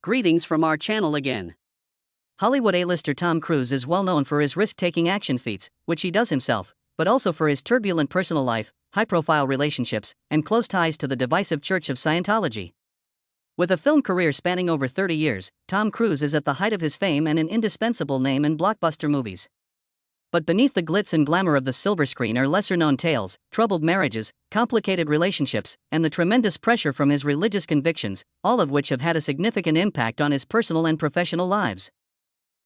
Greetings from our channel again. Hollywood A-lister Tom Cruise is well known for his risk-taking action feats, which he does himself, but also for his turbulent personal life, high-profile relationships, and close ties to the divisive Church of Scientology. With a film career spanning over 30 years, Tom Cruise is at the height of his fame and an indispensable name in blockbuster movies. But beneath the glitz and glamour of the silver screen are lesser-known tales, troubled marriages, complicated relationships, and the tremendous pressure from his religious convictions, all of which have had a significant impact on his personal and professional lives.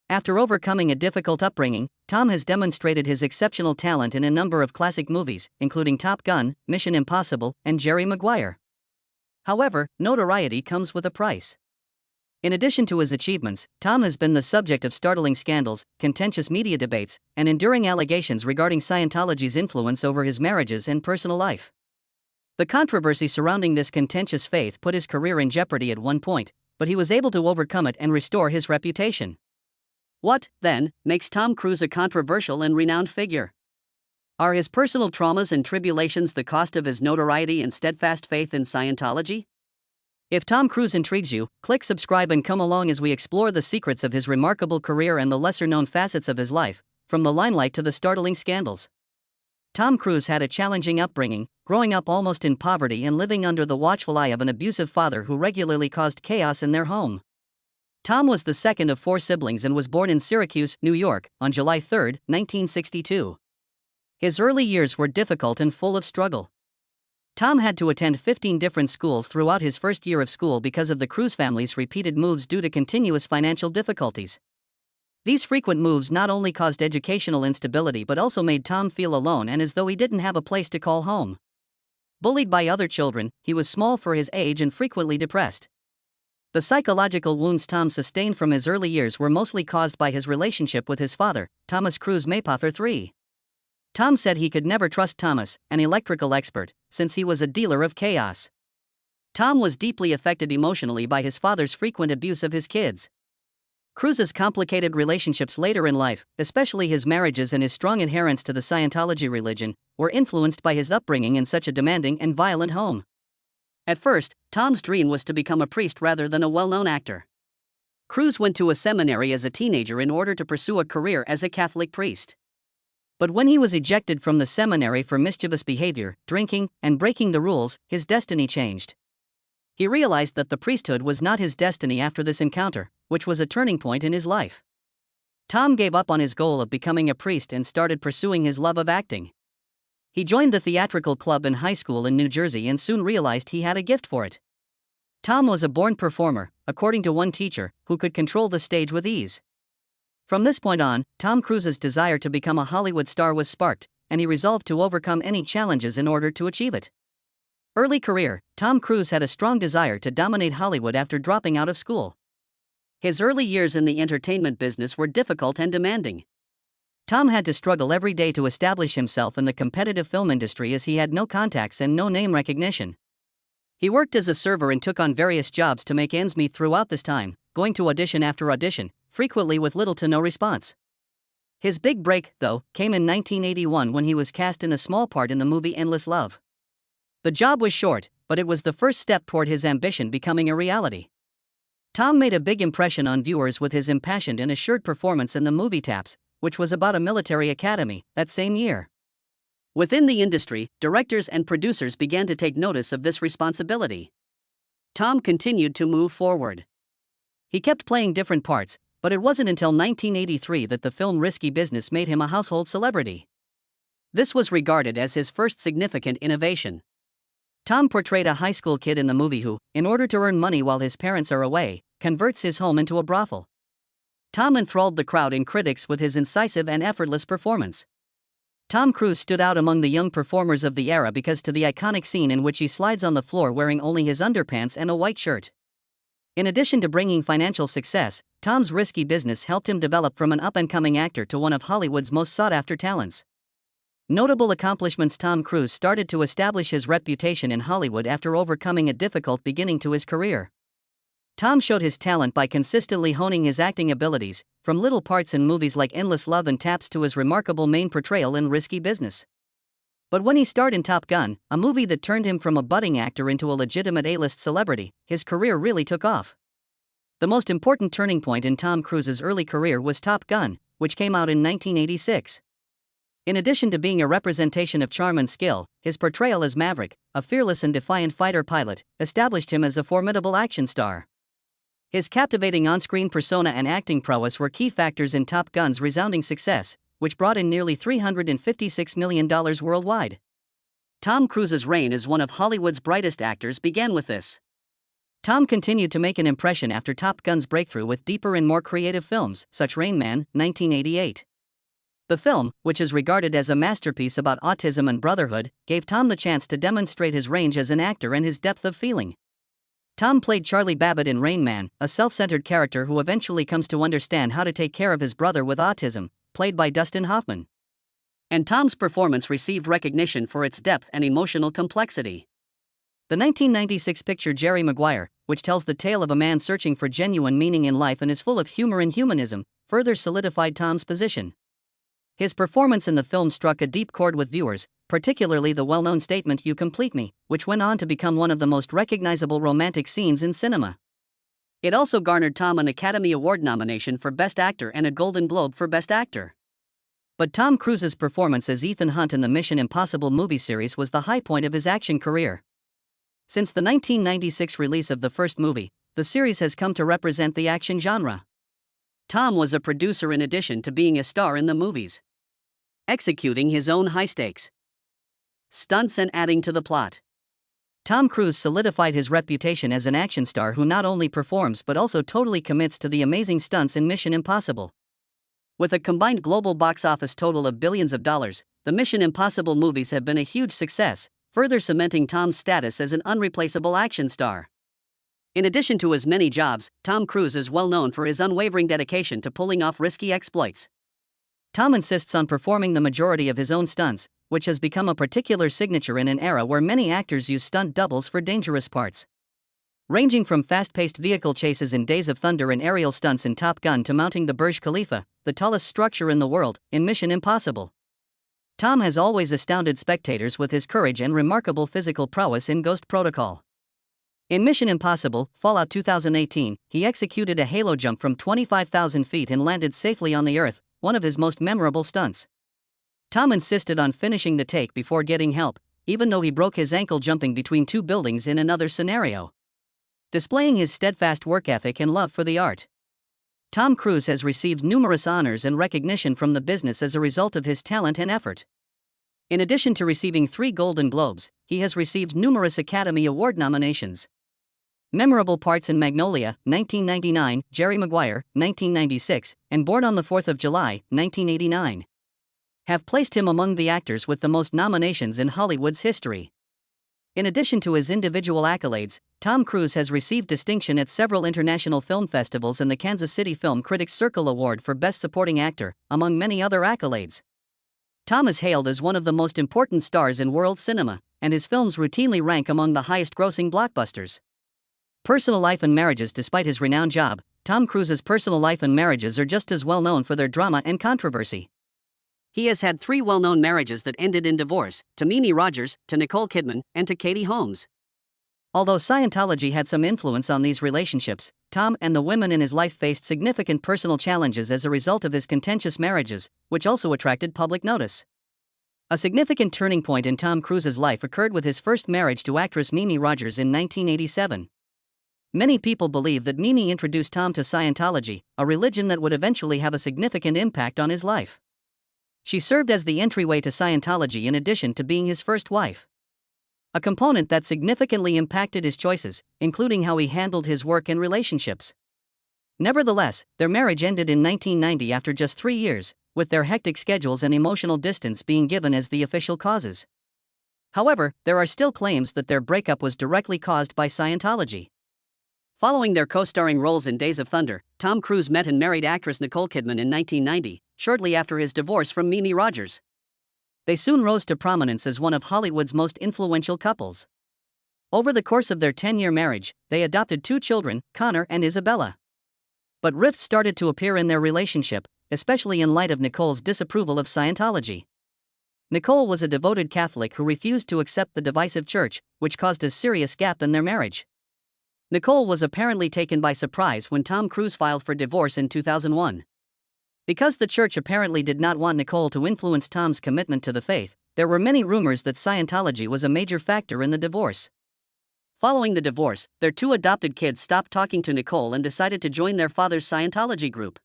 After overcoming a difficult upbringing, Tom has demonstrated his exceptional talent in a number of classic movies, including Top Gun, Mission Impossible, and Jerry Maguire. However, notoriety comes with a price. In addition to his achievements, Tom has been the subject of startling scandals, contentious media debates, and enduring allegations regarding Scientology's influence over his marriages and personal life. The controversy surrounding this contentious faith put his career in jeopardy at one point, but he was able to overcome it and restore his reputation. What, then, makes Tom Cruise a controversial and renowned figure? Are his personal traumas and tribulations the cost of his notoriety and steadfast faith in Scientology? If Tom Cruise intrigues you, click subscribe and come along as we explore the secrets of his remarkable career and the lesser-known facets of his life, from the limelight to the startling scandals. Tom Cruise had a challenging upbringing, growing up almost in poverty and living under the watchful eye of an abusive father who regularly caused chaos in their home. Tom was the second of 4 siblings and was born in Syracuse, New York, on July 3, 1962. His early years were difficult and full of struggle. Tom had to attend 15 different schools throughout his first year of school because of the Cruise family's repeated moves due to continuous financial difficulties. These frequent moves not only caused educational instability but also made Tom feel alone and as though he didn't have a place to call home. Bullied by other children, he was small for his age and frequently depressed. The psychological wounds Tom sustained from his early years were mostly caused by his relationship with his father, Thomas Cruise Maypother III. Tom said he could never trust Thomas, an electrical expert, since he was a dealer of chaos. Tom was deeply affected emotionally by his father's frequent abuse of his kids. Cruise's complicated relationships later in life, especially his marriages and his strong adherence to the Scientology religion, were influenced by his upbringing in such a demanding and violent home. At first, Tom's dream was to become a priest rather than a well-known actor. Cruise went to a seminary as a teenager in order to pursue a career as a Catholic priest. But when he was ejected from the seminary for mischievous behavior, drinking, and breaking the rules, his destiny changed. He realized that the priesthood was not his destiny after this encounter, which was a turning point in his life. Tom gave up on his goal of becoming a priest and started pursuing his love of acting. He joined the theatrical club in high school in New Jersey and soon realized he had a gift for it. Tom was a born performer, according to one teacher, who could control the stage with ease. From this point on, Tom Cruise's desire to become a Hollywood star was sparked, and he resolved to overcome any challenges in order to achieve it. Early career, Tom Cruise had a strong desire to dominate Hollywood after dropping out of school. His early years in the entertainment business were difficult and demanding. Tom had to struggle every day to establish himself in the competitive film industry as he had no contacts and no name recognition. He worked as a server and took on various jobs to make ends meet throughout this time, going to audition after audition, frequently with little to no response. His big break, though, came in 1981 when he was cast in a small part in the movie Endless Love. The job was short, but it was the first step toward his ambition becoming a reality. Tom made a big impression on viewers with his impassioned and assured performance in the movie Taps, which was about a military academy, that same year. Within the industry, directors and producers began to take notice of this responsibility. Tom continued to move forward. He kept playing different parts, but it wasn't until 1983 that the film Risky Business made him a household celebrity. This was regarded as his first significant innovation. Tom portrayed a high school kid in the movie who, in order to earn money while his parents are away, converts his home into a brothel. Tom enthralled the crowd and critics with his incisive and effortless performance. Tom Cruise stood out among the young performers of the era because to the iconic scene in which he slides on the floor wearing only his underpants and a white shirt. In addition to bringing financial success, Tom's Risky Business helped him develop from an up-and-coming actor to one of Hollywood's most sought-after talents. Notable accomplishments: Tom Cruise started to establish his reputation in Hollywood after overcoming a difficult beginning to his career. Tom showed his talent by consistently honing his acting abilities, from little parts in movies like Endless Love and Taps to his remarkable main portrayal in Risky Business. But when he starred in Top Gun, a movie that turned him from a budding actor into a legitimate A-list celebrity, his career really took off. The most important turning point in Tom Cruise's early career was Top Gun, which came out in 1986. In addition to being a representation of charm and skill, his portrayal as Maverick, a fearless and defiant fighter pilot, established him as a formidable action star. His captivating on-screen persona and acting prowess were key factors in Top Gun's resounding success, which brought in nearly $356 million worldwide. Tom Cruise's reign as one of Hollywood's brightest actors began with this. Tom continued to make an impression after Top Gun's breakthrough with deeper and more creative films, such Rain Man, 1988. The film, which is regarded as a masterpiece about autism and brotherhood, gave Tom the chance to demonstrate his range as an actor and his depth of feeling. Tom played Charlie Babbitt in Rain Man, a self-centered character who eventually comes to understand how to take care of his brother with autism, played by Dustin Hoffman. And Tom's performance received recognition for its depth and emotional complexity. The 1996 picture Jerry Maguire, which tells the tale of a man searching for genuine meaning in life and is full of humor and humanism, further solidified Tom's position. His performance in the film struck a deep chord with viewers, particularly the well-known statement "You complete me," which went on to become one of the most recognizable romantic scenes in cinema. It also garnered Tom an Academy Award nomination for Best Actor and a Golden Globe for Best Actor. But Tom Cruise's performance as Ethan Hunt in the Mission Impossible movie series was the high point of his action career. Since the 1996 release of the first movie, the series has come to represent the action genre. Tom was a producer in addition to being a star in the movies, executing his own high-stakes stunts and adding to the plot. Tom Cruise solidified his reputation as an action star who not only performs but also totally commits to the amazing stunts in Mission Impossible. With a combined global box office total of billions of dollars, the Mission Impossible movies have been a huge success, further cementing Tom's status as an unreplaceable action star. In addition to his many jobs, Tom Cruise is well known for his unwavering dedication to pulling off risky exploits. Tom insists on performing the majority of his own stunts, which has become a particular signature in an era where many actors use stunt doubles for dangerous parts. Ranging from fast-paced vehicle chases in Days of Thunder and aerial stunts in Top Gun to mounting the Burj Khalifa, the tallest structure in the world, in Mission Impossible. Tom has always astounded spectators with his courage and remarkable physical prowess in Ghost Protocol. In Mission Impossible, Fallout 2018, he executed a halo jump from 25,000 feet and landed safely on the Earth, one of his most memorable stunts. Tom insisted on finishing the take before getting help, even though he broke his ankle jumping between two buildings in another scenario, displaying his steadfast work ethic and love for the art. Tom Cruise has received numerous honors and recognition from the business as a result of his talent and effort. In addition to receiving 3 Golden Globes, he has received numerous Academy Award nominations. Memorable parts in Magnolia, 1999, Jerry Maguire, 1996, and Born on the 4th of July, 1989, have placed him among the actors with the most nominations in Hollywood's history. In addition to his individual accolades, Tom Cruise has received distinction at several international film festivals and the Kansas City Film Critics Circle Award for Best Supporting Actor, among many other accolades. Tom is hailed as one of the most important stars in world cinema, and his films routinely rank among the highest-grossing blockbusters. Personal life and marriages. Despite his renowned job, Tom Cruise's personal life and marriages are just as well known for their drama and controversy. He has had 3 well-known marriages that ended in divorce, to Mimi Rogers, to Nicole Kidman, and to Katie Holmes. Although Scientology had some influence on these relationships, Tom and the women in his life faced significant personal challenges as a result of his contentious marriages, which also attracted public notice. A significant turning point in Tom Cruise's life occurred with his first marriage to actress Mimi Rogers in 1987. Many people believe that Mimi introduced Tom to Scientology, a religion that would eventually have a significant impact on his life. She served as the entryway to Scientology in addition to being his first wife, a component that significantly impacted his choices, including how he handled his work and relationships. Nevertheless, their marriage ended in 1990 after just 3 years, with their hectic schedules and emotional distance being given as the official causes. However, there are still claims that their breakup was directly caused by Scientology. Following their co-starring roles in Days of Thunder, Tom Cruise met and married actress Nicole Kidman in 1990, shortly after his divorce from Mimi Rogers. They soon rose to prominence as one of Hollywood's most influential couples. Over the course of their 10-year marriage, they adopted 2 children, Connor and Isabella. But rifts started to appear in their relationship, especially in light of Nicole's disapproval of Scientology. Nicole was a devoted Catholic who refused to accept the divisive church, which caused a serious gap in their marriage. Nicole was apparently taken by surprise when Tom Cruise filed for divorce in 2001. Because the church apparently did not want Nicole to influence Tom's commitment to the faith, there were many rumors that Scientology was a major factor in the divorce. Following the divorce, their two adopted kids stopped talking to Nicole and decided to join their father's Scientology group.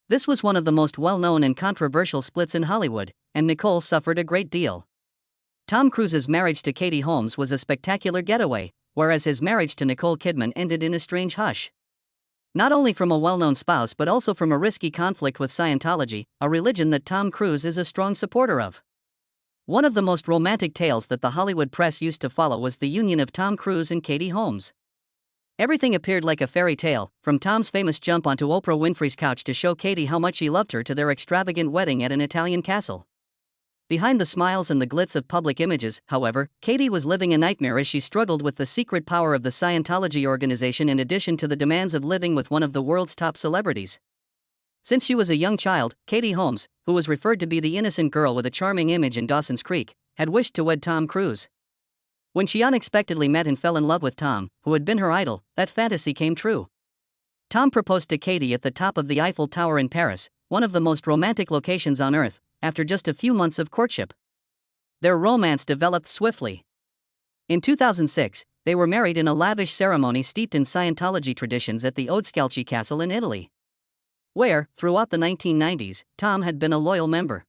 This was one of the most well-known and controversial splits in Hollywood, and Nicole suffered a great deal. Tom Cruise's marriage to Katie Holmes was a spectacular getaway, whereas his marriage to Nicole Kidman ended in a strange hush. Not only from a well-known spouse but also from a risky conflict with Scientology, a religion that Tom Cruise is a strong supporter of. One of the most romantic tales that the Hollywood press used to follow was the union of Tom Cruise and Katie Holmes. Everything appeared like a fairy tale, from Tom's famous jump onto Oprah Winfrey's couch to show Katie how much he loved her to their extravagant wedding at an Italian castle. Behind the smiles and the glitz of public images, however, Katie was living a nightmare as she struggled with the secret power of the Scientology organization in addition to the demands of living with one of the world's top celebrities. Since she was a young child, Katie Holmes, who was referred to be the innocent girl with a charming image in Dawson's Creek, had wished to wed Tom Cruise. When she unexpectedly met and fell in love with Tom, who had been her idol, that fantasy came true. Tom proposed to Katie at the top of the Eiffel Tower in Paris, one of the most romantic locations on Earth, after just a few months of courtship. Their romance developed swiftly. In 2006, they were married in a lavish ceremony steeped in Scientology traditions at the Odescalchi Castle in Italy, where, throughout the 1990s, Tom had been a loyal member.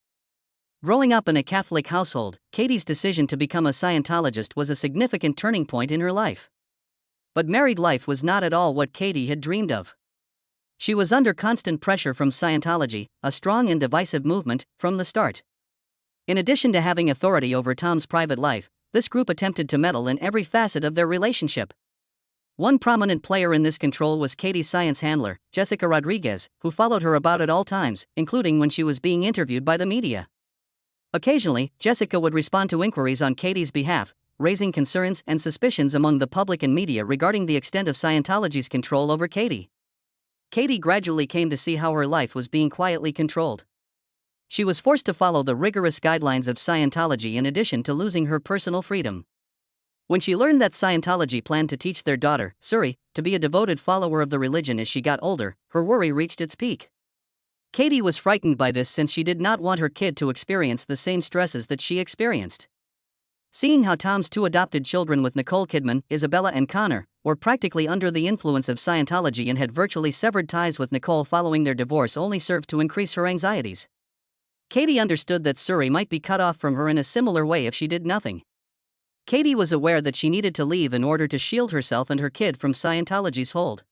Growing up in a Catholic household, Katie's decision to become a Scientologist was a significant turning point in her life. But married life was not at all what Katie had dreamed of. She was under constant pressure from Scientology, a strong and divisive movement, from the start. In addition to having authority over Tom's private life, this group attempted to meddle in every facet of their relationship. One prominent player in this control was Katie's science handler, Jessica Rodriguez, who followed her about at all times, including when she was being interviewed by the media. Occasionally, Jessica would respond to inquiries on Katie's behalf, raising concerns and suspicions among the public and media regarding the extent of Scientology's control over Katie. Katie gradually came to see how her life was being quietly controlled. She was forced to follow the rigorous guidelines of Scientology in addition to losing her personal freedom. When she learned that Scientology planned to teach their daughter, Suri, to be a devoted follower of the religion as she got older, her worry reached its peak. Katie was frightened by this since she did not want her kid to experience the same stresses that she experienced. Seeing how Tom's two adopted children with Nicole Kidman, Isabella and Connor, were practically under the influence of Scientology and had virtually severed ties with Nicole following their divorce only served to increase her anxieties. Katie understood that Suri might be cut off from her in a similar way if she did nothing. Katie was aware that she needed to leave in order to shield herself and her kid from Scientology's hold.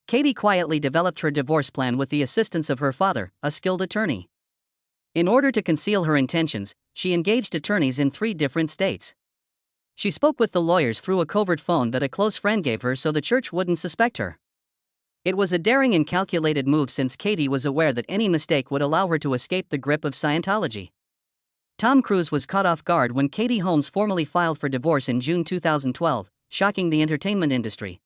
Katie quietly developed her divorce plan with the assistance of her father, a skilled attorney. In order to conceal her intentions, she engaged attorneys in 3 different states. She spoke with the lawyers through a covert phone that a close friend gave her so the church wouldn't suspect her. It was a daring and calculated move since Katie was aware that any mistake would allow her to escape the grip of Scientology. Tom Cruise was caught off guard when Katie Holmes formally filed for divorce in June 2012, shocking the entertainment industry.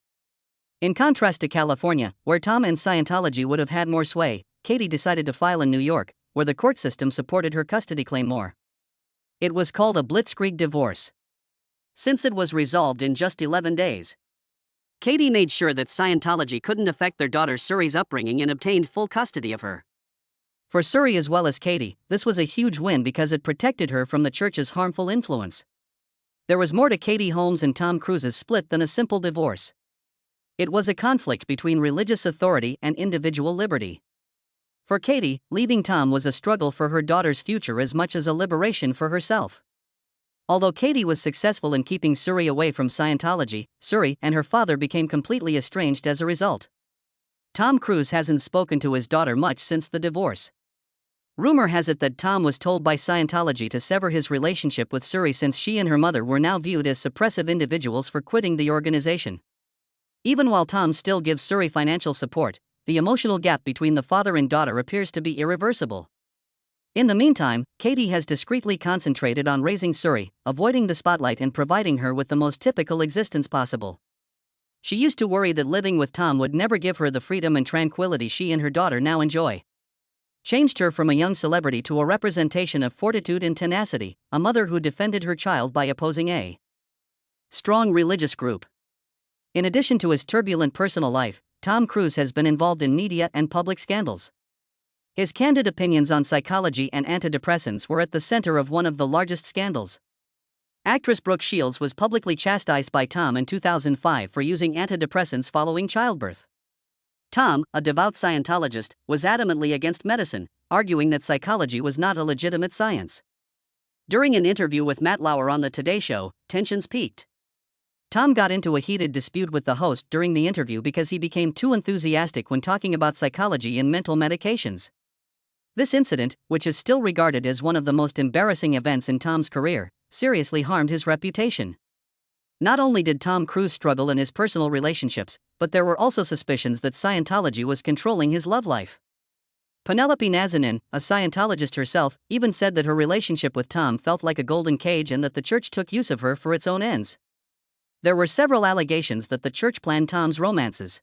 In contrast to California, where Tom and Scientology would have had more sway, Katie decided to file in New York, where the court system supported her custody claim more. It was called a blitzkrieg divorce, since it was resolved in just 11 days. Katie made sure that Scientology couldn't affect their daughter Suri's upbringing and obtained full custody of her. For Suri as well as Katie, this was a huge win because it protected her from the church's harmful influence. There was more to Katie Holmes and Tom Cruise's split than a simple divorce. It was a conflict between religious authority and individual liberty. For Katie, leaving Tom was a struggle for her daughter's future as much as a liberation for herself. Although Katie was successful in keeping Suri away from Scientology, Suri and her father became completely estranged as a result. Tom Cruise hasn't spoken to his daughter much since the divorce. Rumor has it that Tom was told by Scientology to sever his relationship with Suri since she and her mother were now viewed as suppressive individuals for quitting the organization. Even while Tom still gives Suri financial support, the emotional gap between the father and daughter appears to be irreversible. In the meantime, Katie has discreetly concentrated on raising Suri, avoiding the spotlight and providing her with the most typical existence possible. She used to worry that living with Tom would never give her the freedom and tranquility she and her daughter now enjoy. Changed her from a young celebrity to a representation of fortitude and tenacity, a mother who defended her child by opposing a strong religious group. In addition to his turbulent personal life, Tom Cruise has been involved in media and public scandals. His candid opinions on psychology and antidepressants were at the center of one of the largest scandals. Actress Brooke Shields was publicly chastised by Tom in 2005 for using antidepressants following childbirth. Tom, a devout Scientologist, was adamantly against medicine, arguing that psychology was not a legitimate science. During an interview with Matt Lauer on The Today Show, tensions peaked. Tom got into a heated dispute with the host during the interview because he became too enthusiastic when talking about psychology and mental medications. This incident, which is still regarded as one of the most embarrassing events in Tom's career, seriously harmed his reputation. Not only did Tom Cruise struggle in his personal relationships, but there were also suspicions that Scientology was controlling his love life. Penelope Nazanin, a Scientologist herself, even said that her relationship with Tom felt like a golden cage and that the church took use of her for its own ends. There were several allegations that the church planned Tom's romances.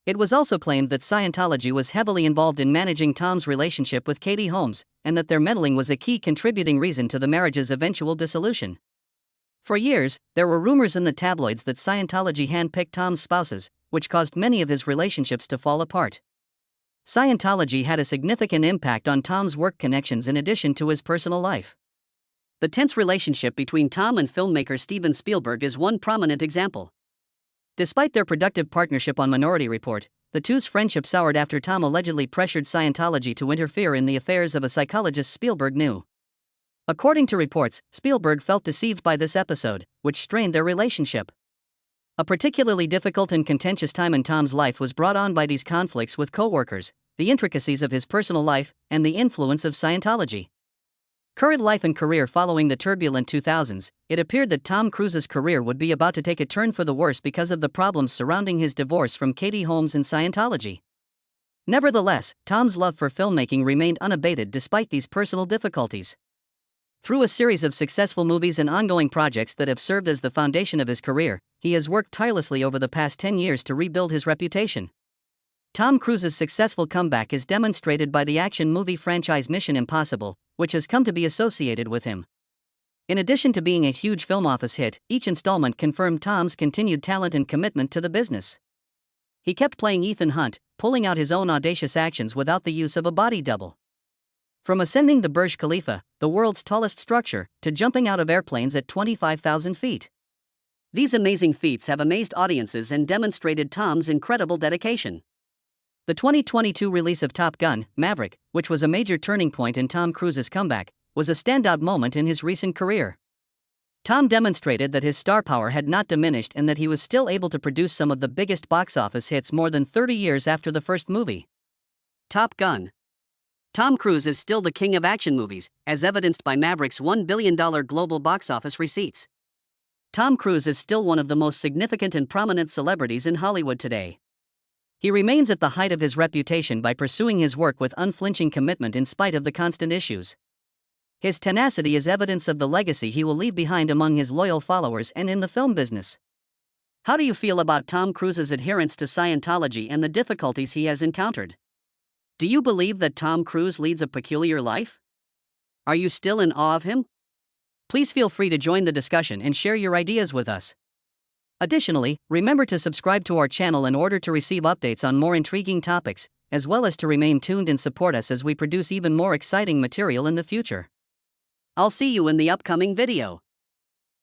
It was also claimed that Scientology was heavily involved in managing Tom's relationship with Katie Holmes, and that their meddling was a key contributing reason to the marriage's eventual dissolution. For years, there were rumors in the tabloids that Scientology handpicked Tom's spouses, which caused many of his relationships to fall apart. Scientology had a significant impact on Tom's work connections in addition to his personal life. The tense relationship between Tom and filmmaker Steven Spielberg is one prominent example. Despite their productive partnership on Minority Report, the two's friendship soured after Tom allegedly pressured Scientology to interfere in the affairs of a psychologist Spielberg knew. According to reports, Spielberg felt deceived by this episode, which strained their relationship. A particularly difficult and contentious time in Tom's life was brought on by these conflicts with co-workers, the intricacies of his personal life, and the influence of Scientology. Current life and career. Following the turbulent 2000s, it appeared that Tom Cruise's career would be about to take a turn for the worse because of the problems surrounding his divorce from Katie Holmes and Scientology. Nevertheless, Tom's love for filmmaking remained unabated despite these personal difficulties. Through a series of successful movies and ongoing projects that have served as the foundation of his career, he has worked tirelessly over the past 10 years to rebuild his reputation. Tom Cruise's successful comeback is demonstrated by the action movie franchise Mission Impossible, which has come to be associated with him. In addition to being a huge film office hit, each installment confirmed Tom's continued talent and commitment to the business. He kept playing Ethan Hunt, pulling out his own audacious actions without the use of a body double. From ascending the Burj Khalifa, the world's tallest structure, to jumping out of airplanes at 25,000 feet. These amazing feats have amazed audiences and demonstrated Tom's incredible dedication. The 2022 release of Top Gun: Maverick, which was a major turning point in Tom Cruise's comeback, was a standout moment in his recent career. Tom demonstrated that his star power had not diminished and that he was still able to produce some of the biggest box office hits more than 30 years after the first movie. Top Gun. Tom Cruise is still the king of action movies, as evidenced by Maverick's $1 billion global box office receipts. Tom Cruise is still one of the most significant and prominent celebrities in Hollywood today. He remains at the height of his reputation by pursuing his work with unflinching commitment in spite of the constant issues. His tenacity is evidence of the legacy he will leave behind among his loyal followers and in the film business. How do you feel about Tom Cruise's adherence to Scientology and the difficulties he has encountered? Do you believe that Tom Cruise leads a peculiar life? Are you still in awe of him? Please feel free to join the discussion and share your ideas with us. Additionally, remember to subscribe to our channel in order to receive updates on more intriguing topics, as well as to remain tuned and support us as we produce even more exciting material in the future. I'll see you in the upcoming video.